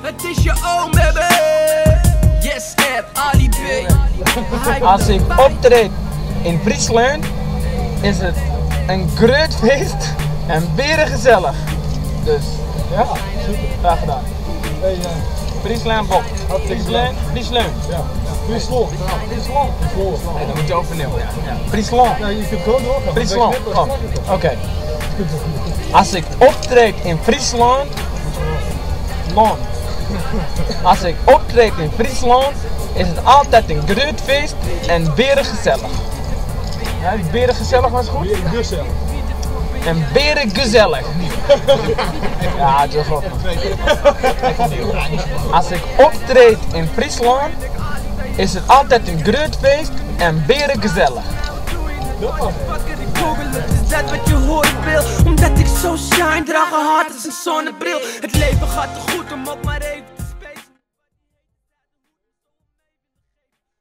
Het is je oom, baby. Yes, Ali B. Als ik optreed in Friesland, is het een groot feest en berengezellig. Dus, ja, super. Graag gedaan. Hey, Friesland Bob. Friesland? Friesland. ja. Friesland. Friesland. Nee, dan moet je overnieuw. Ja. Friesland. Ja, je kunt gewoon doorgaan. Friesland. Oh, oké. Als ik optreed in Friesland, Als ik optreed in Friesland, is het altijd een groot feest en berengezellig. Ja, berengezellig was goed? Berengezellig. En berengezellig. Ja, het is wel goed. Als ik optreed in Friesland, is het altijd een groot feest en berengezellig. Is dat wat je horen wil? Omdat ik zo shine, draag een hart als een zonnebril. Het leven gaat te goed om op mijn